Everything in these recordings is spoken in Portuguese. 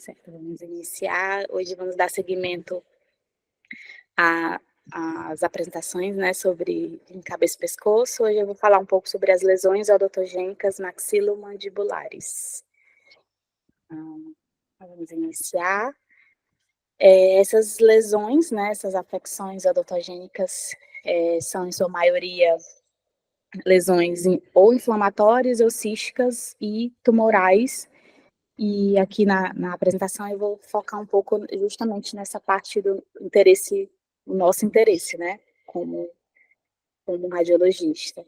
Certo, vamos iniciar. Hoje vamos dar seguimento a às apresentações, né, sobre cabeça e pescoço. Hoje eu vou falar um pouco sobre as lesões odontogênicas maxilomandibulares. Então, vamos iniciar. Essas lesões, né, essas afecções odontogênicas, são em sua maioria lesões ou inflamatórias ou císticas e tumorais. E aqui na apresentação eu vou focar um pouco justamente nessa parte do interesse, o nosso interesse, né, como radiologista.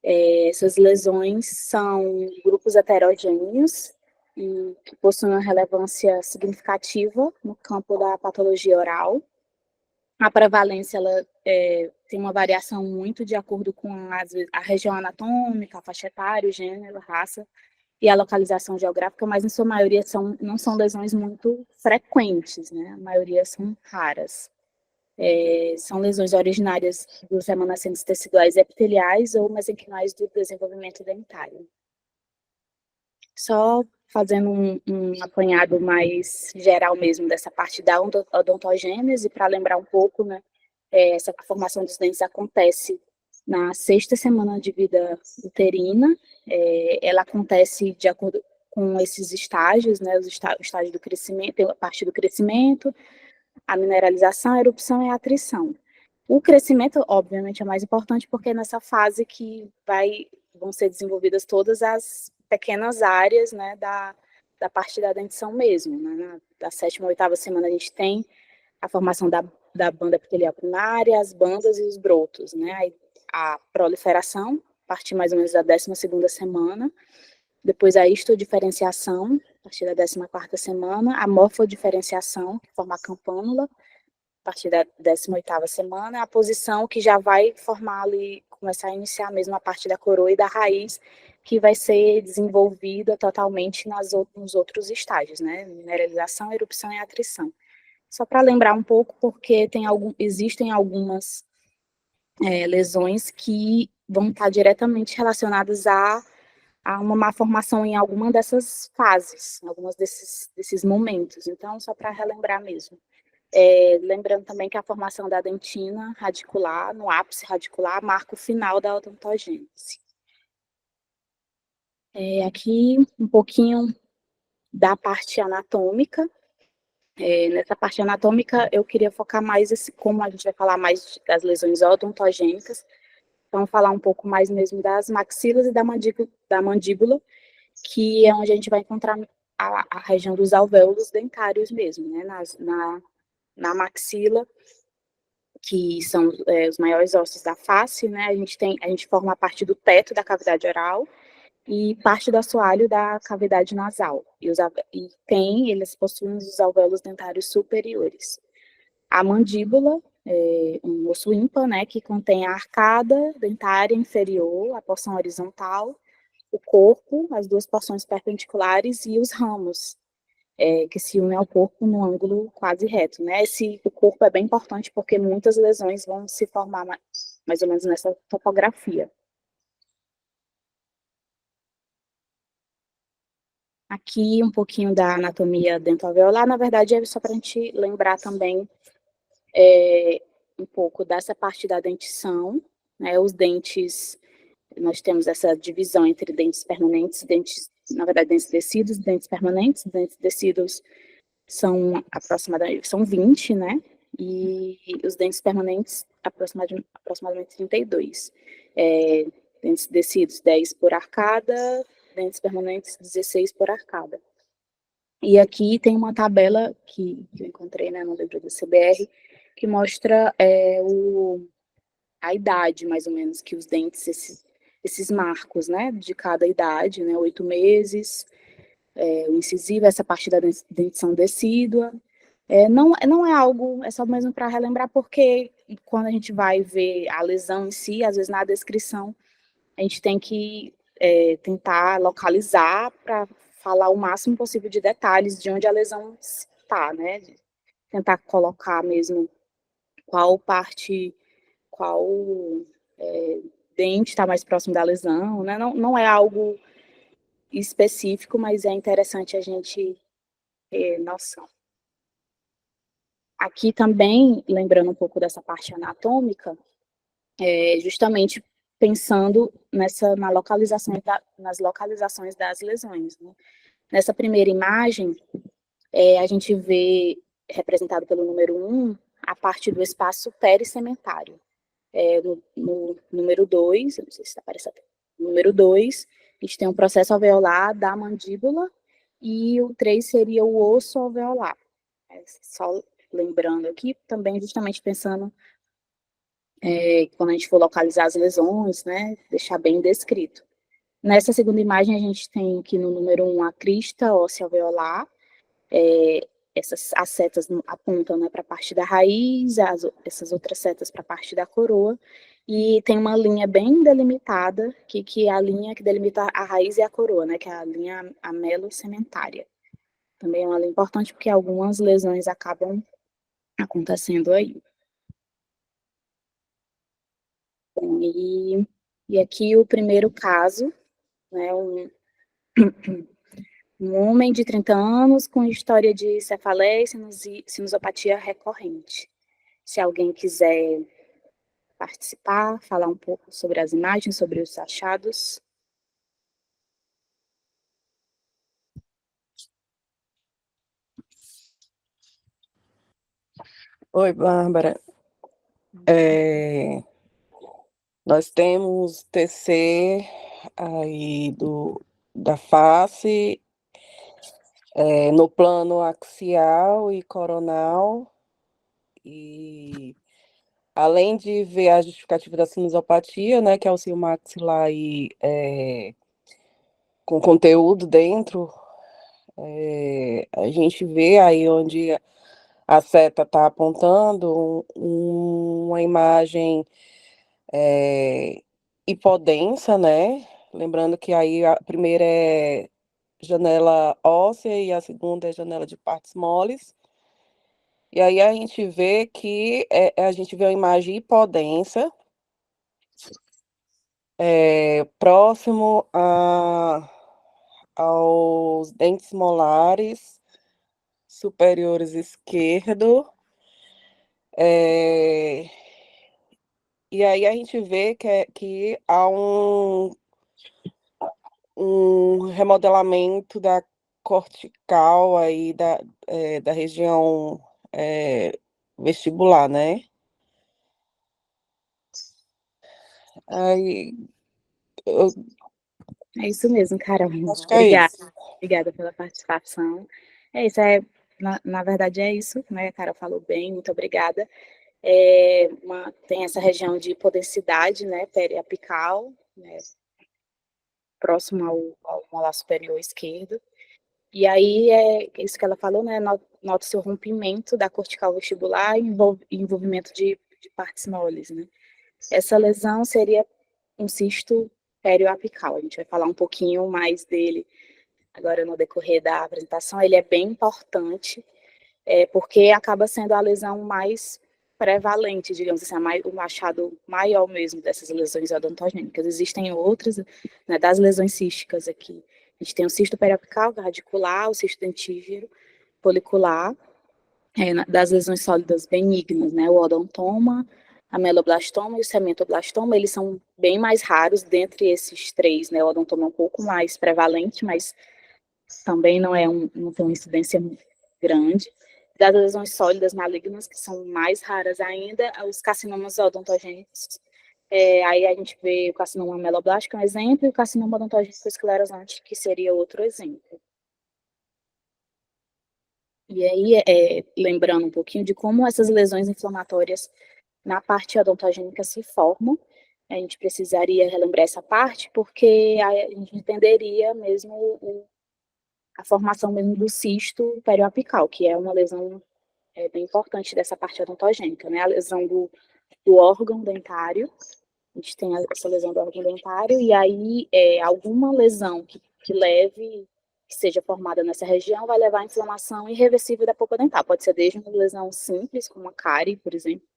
Essas lesões são grupos heterogêneos e que possuem uma relevância significativa no campo da patologia oral. A prevalência, ela tem uma variação muito de acordo com a região anatômica, a faixa etária, o gênero, a raça e a localização geográfica, mas em sua maioria não são lesões muito frequentes, né? A maioria são raras. São lesões originárias dos remanescentes teciduais epiteliais ou mesenquimais do desenvolvimento dentário. Só fazendo um apanhado mais geral mesmo dessa parte da odontogênese, para lembrar um pouco, né? Essa formação dos dentes acontece na 6ª semana de vida uterina. Ela acontece de acordo com esses estágios, né, o estágio do crescimento, a parte do crescimento, a mineralização, a erupção e a atrição. O crescimento, obviamente, é mais importante porque é nessa fase que vão ser desenvolvidas todas as pequenas áreas, né, da parte da dentição mesmo, né. Da 7ª à 8ª semana a gente tem a formação da banda epitelial primária, as bandas e os brotos, né, aí a proliferação, a partir mais ou menos da 12ª semana, depois a histodiferenciação, a partir da 14ª semana, a morfodiferenciação, que forma a campânula, a partir da 18ª semana, a posição que já vai formar ali, começar a iniciar mesmo a parte da coroa e da raiz, que vai ser desenvolvida totalmente nos outros estágios, né, mineralização, erupção e atrição. Só para lembrar um pouco, porque existem algumas lesões que vão estar diretamente relacionadas a uma má formação em alguma dessas fases, algumas desses momentos. Então, só para relembrar mesmo. Lembrando também que a formação da dentina radicular, no ápice radicular, marca o final da odontogênese. Aqui, um pouquinho da parte anatômica. Nessa parte anatômica, eu queria focar mais, como a gente vai falar mais das lesões odontogênicas, então falar um pouco mais mesmo das maxilas e da mandíbula, que é onde a gente vai encontrar a região dos alvéolos dentários mesmo, né, na maxila, que são os maiores ossos da face, né, a gente forma a parte do teto da cavidade oral e parte do assoalho da cavidade nasal, eles possuem os alvéolos dentários superiores. A mandíbula é um osso ímpar, né, que contém a arcada dentária inferior, a porção horizontal, o corpo, as duas porções perpendiculares e os ramos, que se unem ao corpo no ângulo quase reto, né? O corpo é bem importante porque muitas lesões vão se formar mais ou menos nessa topografia. Aqui um pouquinho da anatomia dentoalveolar, na verdade é só para a gente lembrar também um pouco dessa parte da dentição, né? Os dentes, nós temos essa divisão entre dentes permanentes, na verdade, dentes decíduos, dentes permanentes. Dentes decíduos são aproximadamente 20, né? E os dentes permanentes, aproximadamente 32. Dentes decíduos, 10 por arcada, dentes permanentes, 16 por arcada. E aqui tem uma tabela que eu encontrei, né, no livro do CBR, que mostra a idade, mais ou menos, que os dentes, esses marcos, né, de cada idade, né, 8 meses, o incisivo, essa parte da dentição decídua. Não é algo, é só mesmo para relembrar, porque quando a gente vai ver a lesão em si, às vezes na descrição, a gente tem que tentar localizar para falar o máximo possível de detalhes de onde a lesão está, né? Tentar colocar mesmo qual parte, qual dente está mais próximo da lesão, né? Não é algo específico, mas é interessante a gente Nossa, aqui também, lembrando um pouco dessa parte anatômica, justamente pensando nas localizações das lesões, né? Nessa primeira imagem, a gente vê, representado pelo número 1, a parte do espaço perissementário. No número 2, não sei se está aparecendo, no número 2, a gente tem um processo alveolar da mandíbula, e o 3 seria o osso alveolar. Só lembrando aqui, também justamente pensando quando a gente for localizar as lesões, né, deixar bem descrito. Nessa segunda imagem, a gente tem aqui no número 1 a crista óssea alveolar, as setas apontam, né, para a parte da raiz, essas outras setas para a parte da coroa, e tem uma linha bem delimitada, que é a linha que delimita a raiz e a coroa, né, que é a linha amelocementária. Também é uma linha importante porque algumas lesões acabam acontecendo aí. Bom, e aqui o primeiro caso, né, um homem de 30 anos com história de cefaleia e sinusopatia recorrente. Se alguém quiser participar, falar um pouco sobre as imagens, sobre os achados. Oi, Bárbara. Nós temos TC aí da face, no plano axial e coronal, e além de ver a justificativa da sinusopatia, né, que é o cio maxilar aí, com conteúdo dentro, a gente vê aí onde a seta está apontando uma imagem hipodensa, né? Lembrando que aí a primeira é janela óssea e a segunda é janela de partes moles. E aí a gente vê que a gente vê uma imagem hipodensa, próximo aos dentes molares superiores esquerdo. E aí a gente vê que há um remodelamento da cortical aí da região vestibular, né? Aí, eu É isso mesmo, Carol. acho que é Obrigada. isso. Obrigada pela participação. Na verdade é isso, né? A Carol falou bem, muito obrigada. Tem essa região de hipodensidade, né, periapical, né, próximo ao molar superior esquerdo. E aí é isso que ela falou, né? Nota-se o rompimento da cortical vestibular e envolvimento de partes moles, né? Essa lesão seria um cisto perioapical. A gente vai falar um pouquinho mais dele agora no decorrer da apresentação. Ele é bem importante, porque acaba sendo a lesão mais prevalente, digamos assim, o achado maior mesmo dessas lesões odontogênicas. Existem outras, né, das lesões císticas aqui. A gente tem o cisto periapical, radicular, o cisto dentígero, folicular, das lesões sólidas benignas, né, o odontoma, a meloblastoma e o cementoblastoma, eles são bem mais raros dentre esses três, né, o odontoma é um pouco mais prevalente, mas também não tem uma incidência grande. Das lesões sólidas malignas, que são mais raras ainda, os carcinomas odontogênicos. Aí a gente vê o carcinoma ameloblástico, um exemplo, e o carcinoma odontogênico esclerosante, que seria outro exemplo. E aí, lembrando um pouquinho de como essas lesões inflamatórias na parte odontogênica se formam, a gente precisaria relembrar essa parte, porque a gente entenderia mesmo a formação mesmo do cisto perioapical, que é uma lesão bem importante dessa parte odontogênica, né? A lesão do órgão dentário, a gente tem essa lesão do órgão dentário, e aí alguma lesão que leve, que seja formada nessa região, vai levar à inflamação irreversível da polpa dental. Pode ser desde uma lesão simples, como uma cárie, por exemplo,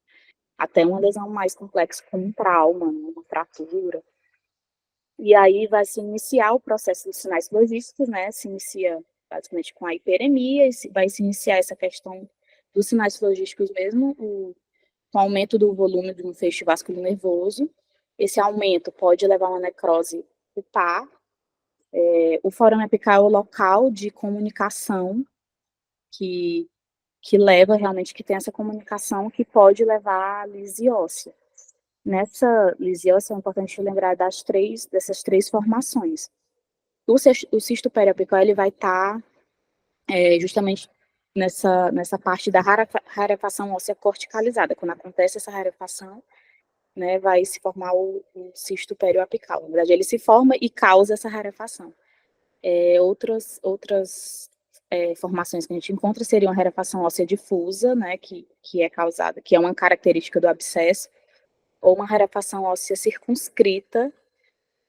até uma lesão mais complexa, como um trauma, uma fratura. E aí vai se iniciar o processo dos sinais logísticos, né? Se inicia basicamente com a hiperemia, e vai se iniciar essa questão dos sinais logísticos mesmo, com o aumento do volume do feixe vascular nervoso. Esse aumento pode levar a uma necrose pulpar. O forame apical é o local de comunicação que leva realmente, que tem essa comunicação que pode levar à lise óssea. Nessa lise óssea é importante lembrar dessas três formações. O cisto periapical ele vai estar justamente nessa parte da rarefação óssea corticalizada. Quando acontece essa rarefação, né, vai se formar o cisto perioapical. Na verdade, ele se forma e causa essa rarefação. Outras formações que a gente encontra seriam a rarefação óssea difusa, né, que é causada, que é uma característica do abscesso, ou uma rarefação óssea circunscrita,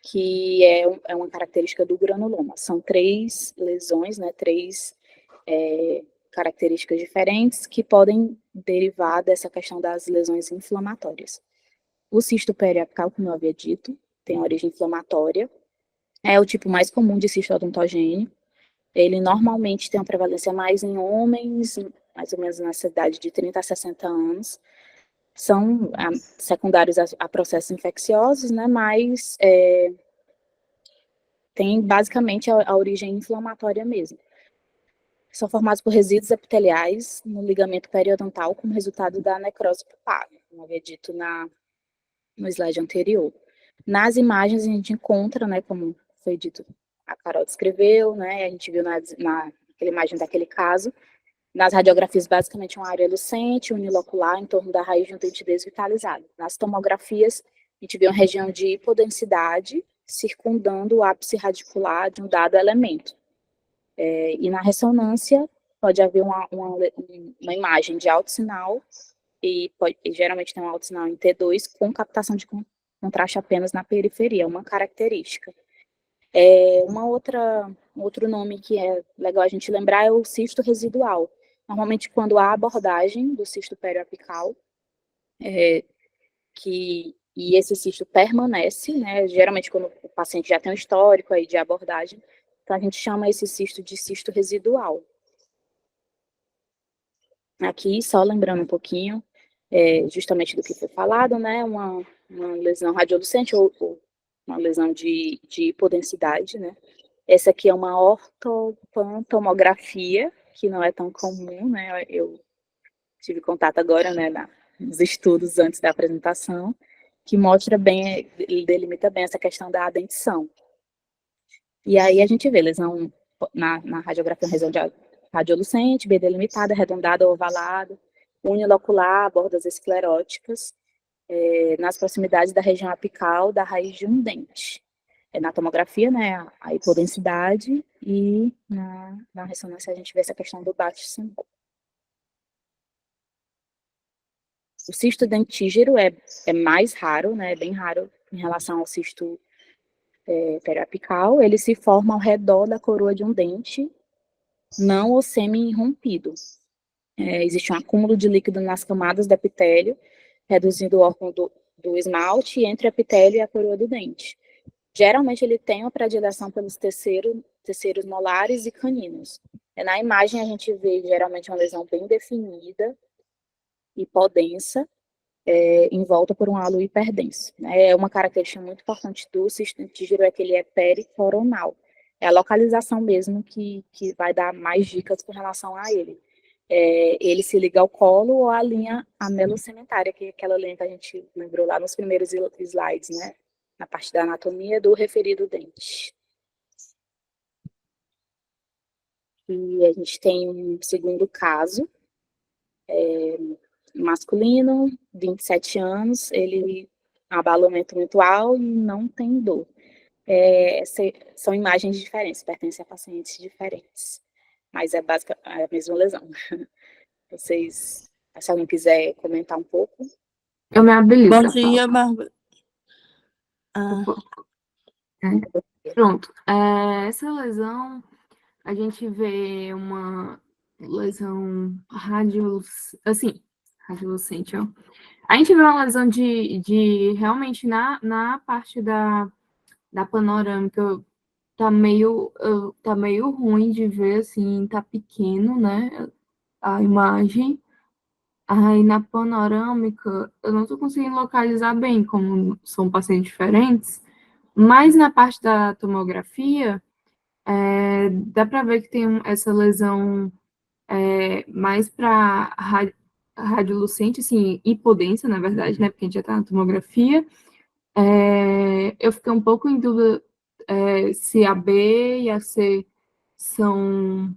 que é uma característica do granuloma. São 3 lesões, né, 3 características diferentes que podem derivar dessa questão das lesões inflamatórias. O cisto periapical, como eu havia dito, tem origem inflamatória, é o tipo mais comum de cisto odontogêneo. Ele normalmente tem uma prevalência mais em homens, mais ou menos nessa idade de 30 a 60 anos. São secundários a processos infecciosos, né, mas tem basicamente a origem inflamatória mesmo. São formados por resíduos epiteliais no ligamento periodontal como resultado da necrose pulpar, como havia dito no slide anterior. Nas imagens a gente encontra, né, como foi dito, a Carol descreveu, né, a gente viu naquela imagem daquele caso, nas radiografias basicamente uma área lucente, unilocular, em torno da raiz de um dente desvitalizado. Nas tomografias a gente vê uma região de hipodensidade circundando o ápice radicular de um dado elemento. E na ressonância pode haver uma imagem de alto sinal e geralmente tem um alto sinal em T2 com captação de contraste apenas na periferia, uma característica. Um outro nome que é legal a gente lembrar é o cisto residual. Normalmente quando há abordagem do cisto perioapical, e esse cisto permanece, né, geralmente quando o paciente já tem um histórico aí de abordagem, então a gente chama esse cisto de cisto residual. Aqui, só lembrando um pouquinho, justamente do que foi falado, né, uma lesão radiolucente ou uma lesão de hipodensidade, né. Essa aqui é uma ortopantomografia, que não é tão comum, né, eu tive contato agora, né, nos estudos antes da apresentação, que mostra bem, delimita bem essa questão da dentição. E aí a gente vê lesão na radiografia, região radiolucente, bem delimitada, arredondada ou ovalada, unilocular, bordas escleróticas, nas proximidades da região apical da raiz de um dente. Na tomografia, né, a hipodensidade, e na ressonância a gente vê essa questão do baixo símbolo. O cisto dentígero é mais raro, né, bem raro em relação ao cisto periapical. Ele se forma ao redor da coroa de um dente, não ou semi-irrompido. Existe um acúmulo de líquido nas camadas do epitélio, reduzindo o órgão do esmalte entre o epitélio e a coroa do dente. Geralmente ele tem uma predileção pelos terceiros molares e caninos. Na imagem a gente vê geralmente uma lesão bem definida, hipodensa, envolta por um halo hiperdenso. É uma característica muito importante do cisto dentígero é que ele é pericoronal. É a localização mesmo que vai dar mais dicas com relação a ele. Ele se liga ao colo ou à linha amelocementária, que é aquela linha que a gente lembrou lá nos primeiros slides, né? Na parte da anatomia do referido dente. E a gente tem um segundo caso, masculino, 27 anos, ele abala mental e não tem dor. São imagens diferentes, pertencem a pacientes diferentes, mas é basicamente a mesma lesão. Se alguém quiser comentar um pouco. Eu me habilito. Bom dia, Bárbara. Pronto. Essa lesão, a gente vê uma lesão radiolucente, ó. A gente vê uma lesão de realmente na parte da panorâmica tá meio ruim de ver, assim, tá pequeno, né, a imagem. Aí na panorâmica, eu não tô conseguindo localizar bem, como são pacientes diferentes, mas na parte da tomografia, dá para ver que tem essa lesão mais para radiolucente, assim, hipodência, na verdade, né, porque a gente já tá na tomografia. Eu fiquei um pouco em dúvida se a B e a C são.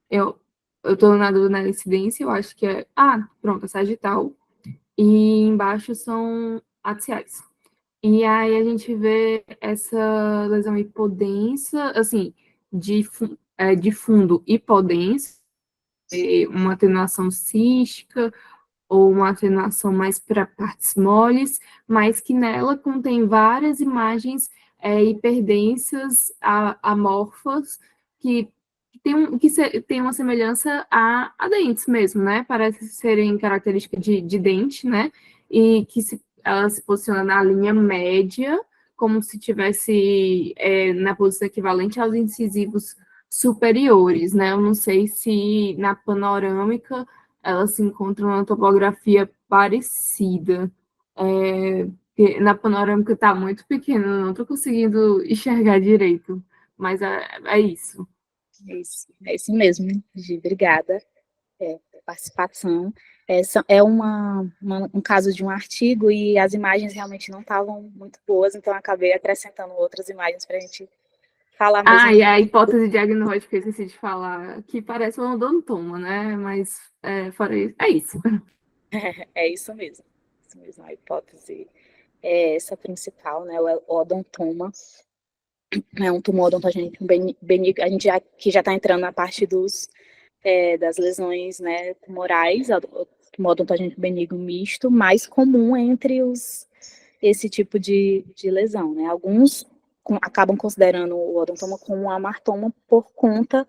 Eu, eu tô na dúvida na incidência, eu acho que é. Ah, pronto, é sagital. E embaixo são axiais. E aí a gente vê essa lesão hipodensa, assim, de fundo hipodensa, uma atenuação cística, ou uma atenuação mais para partes moles, mas que nela contém várias imagens hiperdensas, amorfas, que tem uma semelhança a dentes mesmo, né? Parece serem características de dente, né? E que ela se posiciona na linha média, como se tivesse na posição equivalente aos incisivos superiores, né? Eu não sei se na panorâmica elas se encontram numa topografia parecida. Na panorâmica está muito pequeno, eu não estou conseguindo enxergar direito, mas é isso. É isso mesmo, Gi, obrigada pela participação. Um caso de um artigo e as imagens realmente não estavam muito boas, então eu acabei acrescentando outras imagens para a gente falar mesmo. E a hipótese diagnóstica, eu esqueci de falar, que parece um odontoma, né? Mas fora isso, é isso. É isso mesmo. Isso mesmo, a hipótese é essa principal, né? O odontoma. É um tumor odontogênico benigno. A gente já está entrando na parte das lesões, né, tumorais, o tumor odontogênico benigno misto, mais comum entre esse tipo de lesão, né? Alguns acabam considerando o odontoma como um amartoma por conta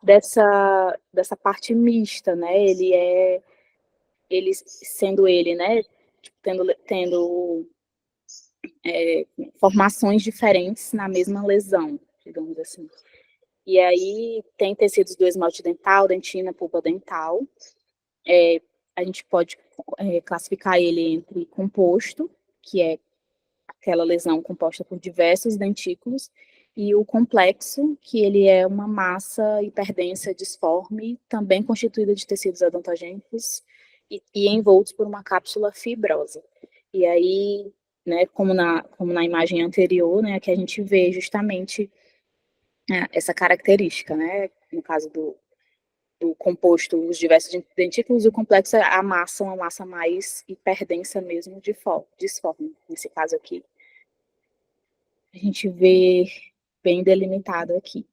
dessa parte mista, né? Sendo ele, né, tendo formações diferentes na mesma lesão, digamos assim. E aí tem tecidos do esmalte dental, dentina, pulpa dental. A gente pode classificar ele entre composto, que é aquela lesão composta por diversos dentículos, e o complexo, que ele é uma massa hiperdensa disforme, também constituída de tecidos odontogênicos e envoltos por uma cápsula fibrosa. E aí, né, como na imagem anterior, né, que a gente vê justamente essa característica, né, no caso do composto, os diversos dentículos, e o complexo é uma massa mais hiperdensa mesmo, disforme. Nesse caso aqui, a gente vê bem delimitado aqui.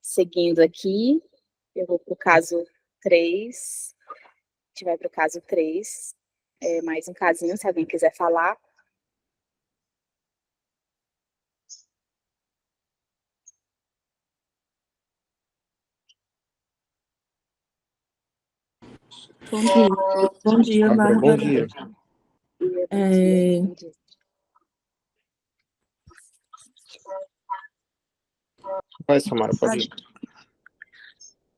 Seguindo aqui, eu vou para o caso 3. A gente vai para o caso 3. Mais um casinho, se alguém quiser falar. Bom dia, Bárbara, bom Bárbara. dia. Bom dia. Vai, Samara, pode ir.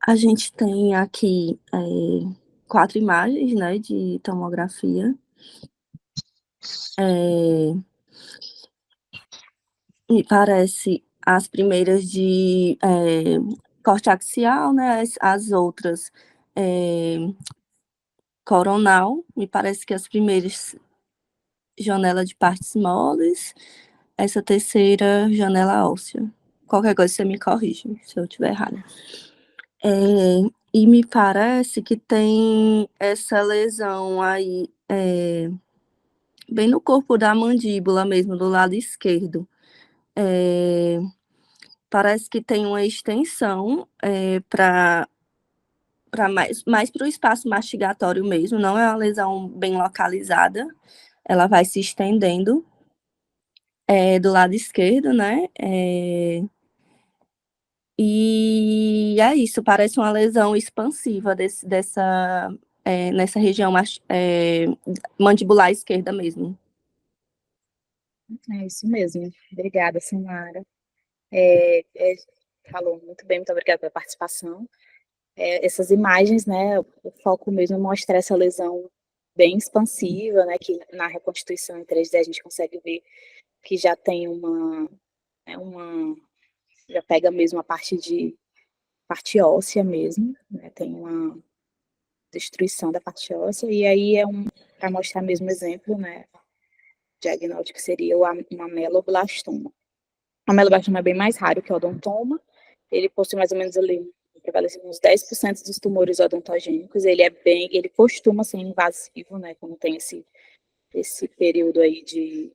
A gente tem aqui 4 imagens, né, de tomografia. Me parece as primeiras de corte axial, né, as outras coronal. Me parece que as primeiras janela de partes moles, essa terceira janela óssea. Qualquer coisa você me corrige se eu estiver errada. E me parece que tem essa lesão aí bem no corpo da mandíbula mesmo, do lado esquerdo. Parece que tem uma extensão para mais para o espaço mastigatório mesmo, não é uma lesão bem localizada, ela vai se estendendo do lado esquerdo, né? E é isso, parece uma lesão expansiva nessa região mandibular esquerda mesmo. É isso mesmo. Obrigada, Samara. Falou muito bem, muito obrigada pela participação. Essas imagens, né, o foco mesmo é mostrar essa lesão bem expansiva, né, que na reconstituição em 3D a gente consegue ver que já tem já pega mesmo a parte óssea mesmo, né, tem uma destruição da parte óssea, e aí para mostrar mesmo exemplo, né, diagnóstico seria o ameloblastoma. O ameloblastoma é bem mais raro que o odontoma, ele possui mais ou menos ali, prevalece uns 10% dos tumores odontogênicos, ele costuma ser invasivo, né, quando tem esse período aí de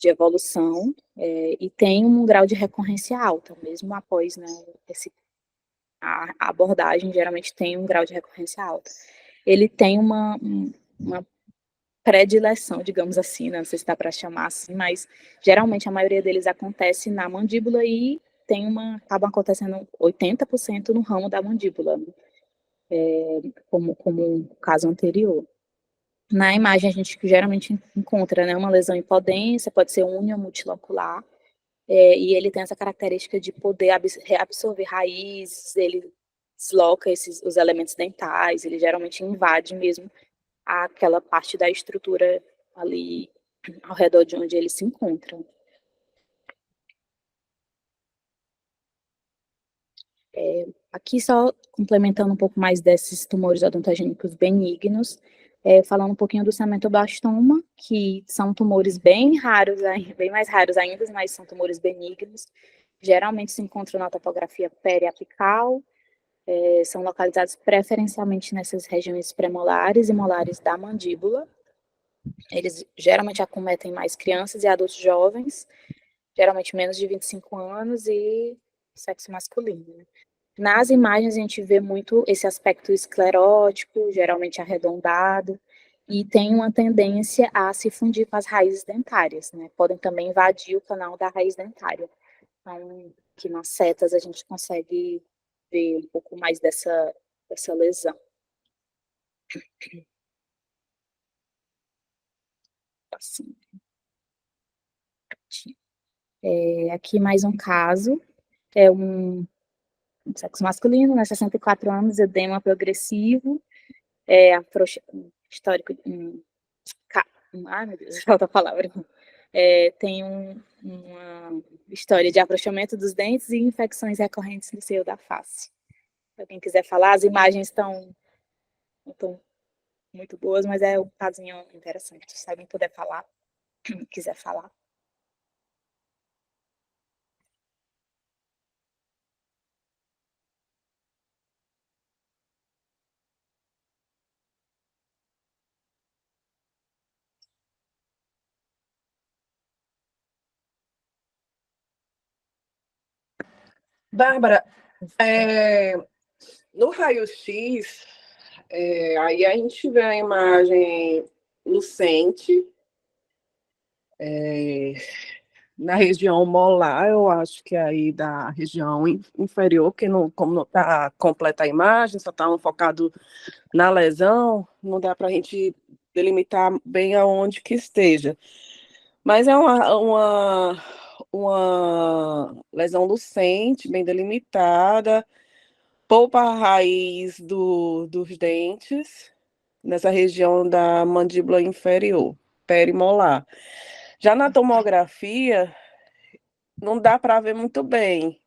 evolução, e tem um grau de recorrência alta, mesmo após, né, a abordagem geralmente tem um grau de recorrência alta. Ele tem uma predileção, digamos assim, né? Não sei se dá para chamar assim, mas geralmente a maioria deles acontece na mandíbula e acabam acontecendo 80% no ramo da mandíbula, né? Como o caso anterior. Na imagem a gente geralmente encontra, né, uma lesão hipodência, pode ser unha multilocular, e ele tem essa característica de poder reabsorver raízes, ele desloca os elementos dentais, ele geralmente invade mesmo aquela parte da estrutura ali ao redor de onde ele se encontra. Aqui só complementando um pouco mais desses tumores odontogênicos benignos, falando um pouquinho do cementoblastoma, que são tumores bem raros, bem mais raros ainda, mas são tumores benignos. Geralmente se encontram na topografia periapical, são localizados preferencialmente nessas regiões premolares e molares da mandíbula. Eles geralmente acometem mais crianças e adultos jovens, geralmente menos de 25 anos e sexo masculino, né? Nas imagens a gente vê muito esse aspecto esclerótico, geralmente arredondado, e tem uma tendência a se fundir com as raízes dentárias, né? Podem também invadir o canal da raiz dentária. Então, aqui nas setas a gente consegue ver um pouco mais dessa lesão. Assim. Aqui mais um caso, é um sexo masculino, né, 64 anos, edema progressivo, histórico, ai meu Deus, falta a palavra, tem uma história de afrouxamento dos dentes e infecções recorrentes no seio da face. Se alguém quiser falar, as imagens não estão muito boas, mas é um casinho interessante. Se alguém puder falar, quiser falar. Bárbara, no raio-x, aí a gente vê a imagem lucente, na região molar, eu acho que aí da região inferior, porque como não está completa a imagem, só está focado na lesão, não dá para a gente delimitar bem aonde que esteja. Mas é uma lesão lucente, bem delimitada, polpa a raiz dos dentes, nessa região da mandíbula inferior, perimolar. Já na tomografia, não dá para ver muito bem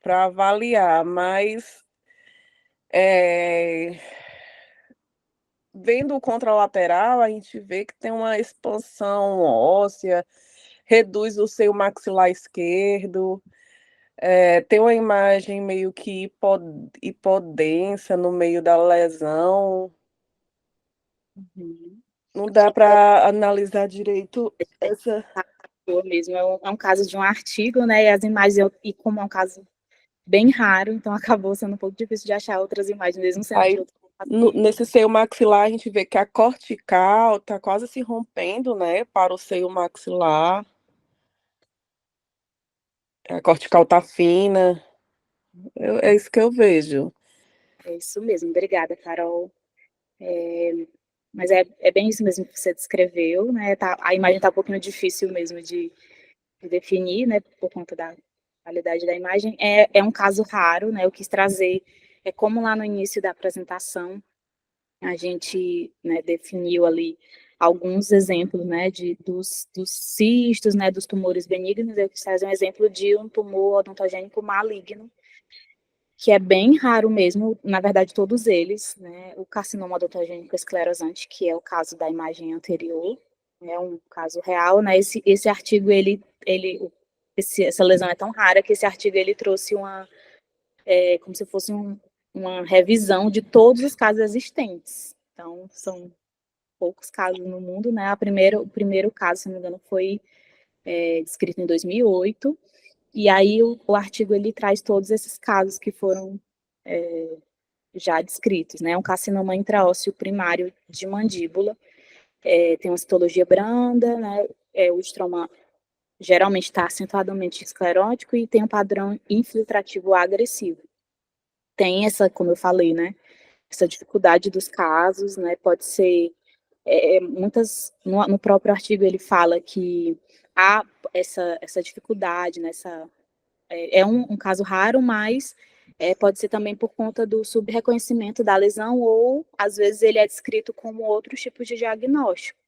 para avaliar, mas vendo o contralateral, a gente vê que tem uma expansão óssea, reduz o seio maxilar esquerdo, tem uma imagem meio que hipodensa no meio da lesão. Uhum. Não dá para analisar direito essa. Mesmo, é um caso de um artigo, né? E as imagens, e como é um caso bem raro, então acabou sendo um pouco difícil de achar outras imagens, mesmo sendo Aí, de outros pacientes. nesse seio maxilar, a gente vê que a cortical está quase se rompendo, né, para o seio maxilar. A cortical está fina. É isso que eu vejo. É isso mesmo, obrigada, Carol. Mas é bem isso mesmo que você descreveu, né? A imagem está um pouquinho difícil mesmo de definir, né? Por conta da qualidade da imagem. É um caso raro, né? Eu quis trazer, como lá no início da apresentação, a gente, né, definiu ali alguns exemplos, né, dos cistos, né, dos tumores benignos. Eu quis trazer um exemplo de um tumor odontogênico maligno, que é bem raro mesmo, na verdade todos eles, né, o carcinoma odontogênico esclerosante, que é o caso da imagem anterior, é um caso real, né, esse artigo, essa lesão é tão rara que esse artigo, ele trouxe como se fosse uma revisão de todos os casos existentes. Então, são poucos casos no mundo, né, o primeiro caso, se não me engano, foi descrito em 2008, e aí o artigo, ele traz todos esses casos que foram já descritos, né, um carcinoma intraósseo primário de mandíbula, tem uma citologia branda, né, o estroma geralmente está acentuadamente esclerótico e tem um padrão infiltrativo agressivo. Tem essa, como eu falei, né, essa dificuldade dos casos, né, pode ser, no próprio artigo ele fala que há essa dificuldade, né, é um caso raro, mas pode ser também por conta do subreconhecimento da lesão, ou às vezes ele é descrito como outros tipos de diagnóstico,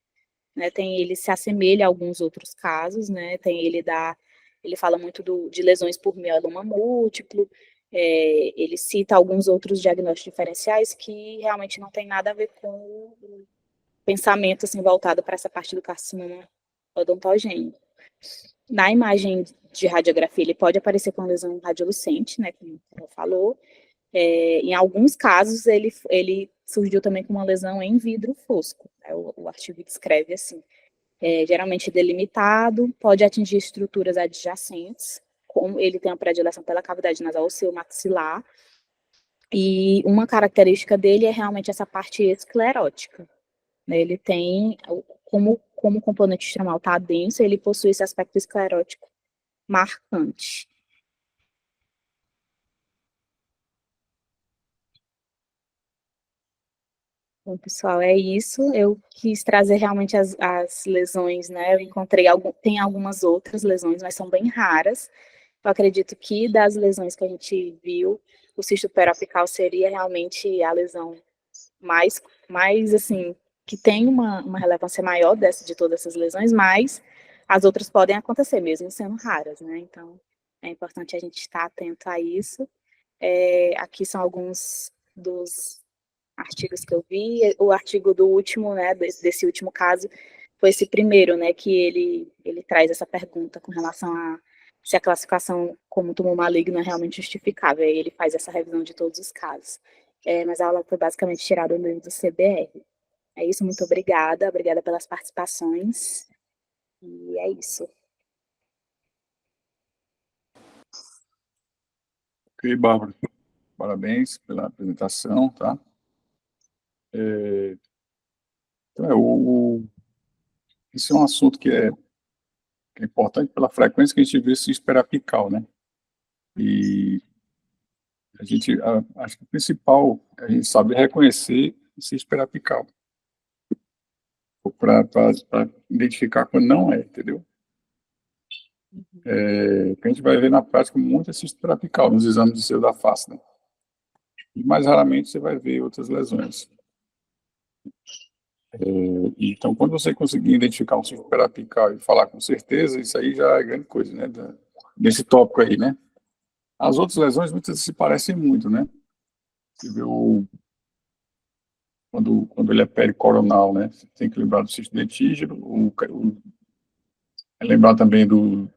né, ele se assemelha a alguns outros casos, né, ele fala muito de lesões por mieloma múltiplo, ele cita alguns outros diagnósticos diferenciais que realmente não tem nada a ver com o pensamento, assim, voltado para essa parte do carcinoma odontogênico. Na imagem de radiografia, ele pode aparecer com lesão radiolucente, né, como você falou. Em alguns casos, ele surgiu também com uma lesão em vidro fosco. Né, o artigo descreve assim. Geralmente delimitado, pode atingir estruturas adjacentes, como ele tem uma predileção pela cavidade nasal maxilar, e uma característica dele é realmente essa parte esclerótica. Né, ele tem, como o componente estromal está denso, ele possui esse aspecto esclerótico marcante. Bom, pessoal, é isso. Eu quis trazer realmente as lesões, né? Eu encontrei, tem algumas outras lesões, mas são bem raras. Eu acredito que das lesões que a gente viu, o cisto periapical seria realmente a lesão mais assim, que tem uma relevância maior de todas essas lesões, mas as outras podem acontecer, mesmo sendo raras, né? Então, é importante a gente estar atento a isso. Aqui são alguns dos artigos que eu vi. O artigo do último, né, desse último caso, foi esse primeiro, né, que ele traz essa pergunta com relação a se a classificação como tumor maligno é realmente justificável. Aí ele faz essa revisão de todos os casos. Mas a aula foi basicamente tirada do livro do CBR. É isso, muito obrigada pelas participações, e é isso. Ok, Bárbara, parabéns pela apresentação, tá? Então, esse é um assunto que é importante pela frequência que a gente vê cisto periapical, né? E acho que o principal é a gente saber reconhecer o cisto periapical, para identificar quando não é, entendeu? Que a gente vai ver na prática muito cisto periapical nos exames de seio da face, né? E mais raramente você vai ver outras lesões. Então, quando você conseguir identificar um cisto periapical e falar com certeza, isso aí já é grande coisa, né? Desse tópico aí, né? As outras lesões muitas vezes se parecem muito, né? Você vê quando ele é pericoronal, né? Você tem que lembrar do cisto dentígeno, lembrar também do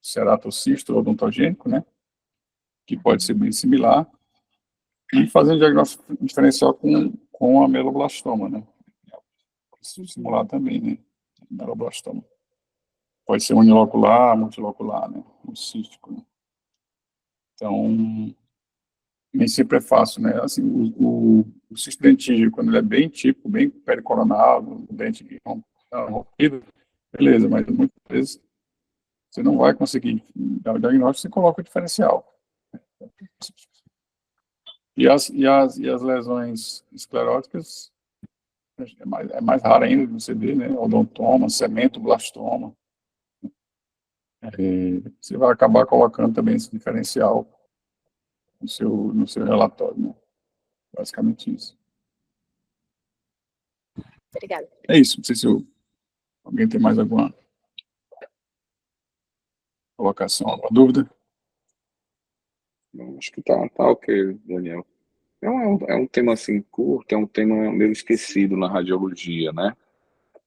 ceratocisto odontogênico, né? Que pode ser bem similar. E fazer um diagnóstico diferencial com a meloblastoma, né? Pode simular também, né? Meloblastoma. Pode ser unilocular, multilocular, né? Cístico, né? Então, nem sempre é fácil, né? Assim, o cisto dentígeno, quando ele é bem bem pericoronal, o dente rompido, beleza, mas muitas vezes você não vai conseguir dar o diagnóstico, você coloca o diferencial. E as lesões escleróticas, É mais raro ainda de você ver, né? Odontoma, cementoblastoma. Você vai acabar colocando também esse diferencial no seu relatório, né? Basicamente isso. Obrigada. É isso. Não sei se alguém tem mais alguma colocação, alguma dúvida? Não, acho que tá ok, Daniel. É um tema assim curto, é um tema meio esquecido na radiologia, né?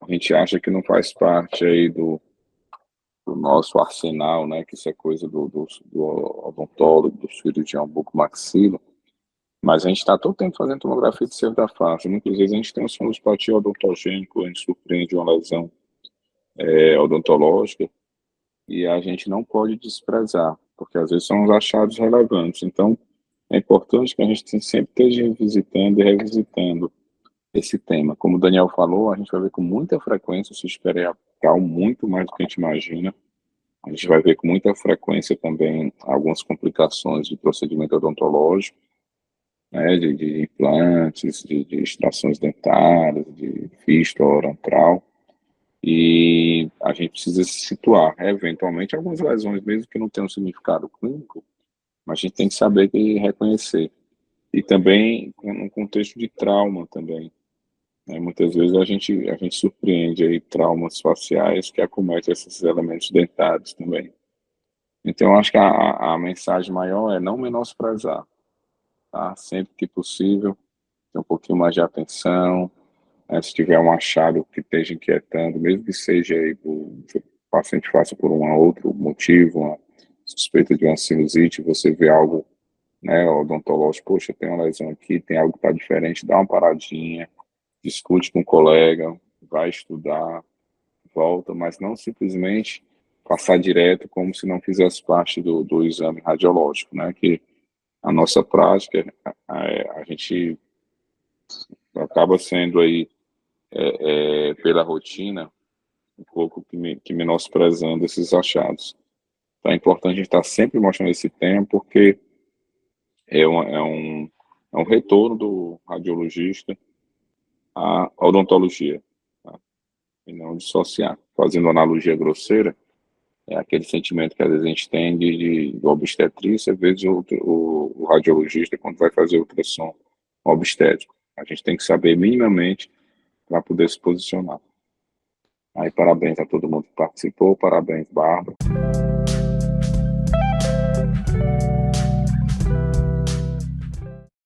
A gente acha que não faz parte aí do nosso arsenal, né? Que isso é coisa do odontólogo, do cirurgião bucomaxilo. Mas a gente está todo tempo fazendo tomografia de seio da face. Muitas vezes a gente tem um sinuspatia odontogênico, a gente surpreende uma lesão odontológica e a gente não pode desprezar, porque às vezes são os achados relevantes. Então, é importante que a gente sempre esteja revisitando e revisitando esse tema. Como o Daniel falou, a gente vai ver com muita frequência o cisto periapical, muito mais do que a gente imagina. A gente vai ver com muita frequência também algumas complicações de procedimento odontológico, né, de implantes, de extrações dentárias, de fístula oral. E a gente precisa se situar, eventualmente, algumas lesões, mesmo que não tenham significado clínico, mas a gente tem que saber e reconhecer. E também no contexto de trauma também. Né? Muitas vezes a gente surpreende aí traumas faciais que acometem esses elementos dentários também. Então, eu acho que a mensagem maior é não menosprezar, tá? Sempre que possível, ter um pouquinho mais de atenção, né? Se tiver um achado que esteja inquietando, mesmo que seja aí o paciente faça por um outro motivo, uma suspeita de uma sinusite, você vê algo, né, odontológico, poxa, tem uma lesão aqui, tem algo que está diferente, dá uma paradinha, discute com o colega, vai estudar, volta, mas não simplesmente passar direto como se não fizesse parte do exame radiológico, né? Que a nossa prática, a gente acaba sendo aí, pela rotina, um pouco que menosprezando esses achados. Então é importante a gente estar sempre mostrando esse tema, porque é um retorno do radiologista à odontologia, tá? E não dissociar. Fazendo analogia grosseira, é aquele sentimento que às vezes a gente tem de obstetrícia, às vezes o radiologista, quando vai fazer ultrassom obstétrico. A gente tem que saber minimamente para poder se posicionar. Aí, parabéns a todo mundo que participou, parabéns, Bárbara.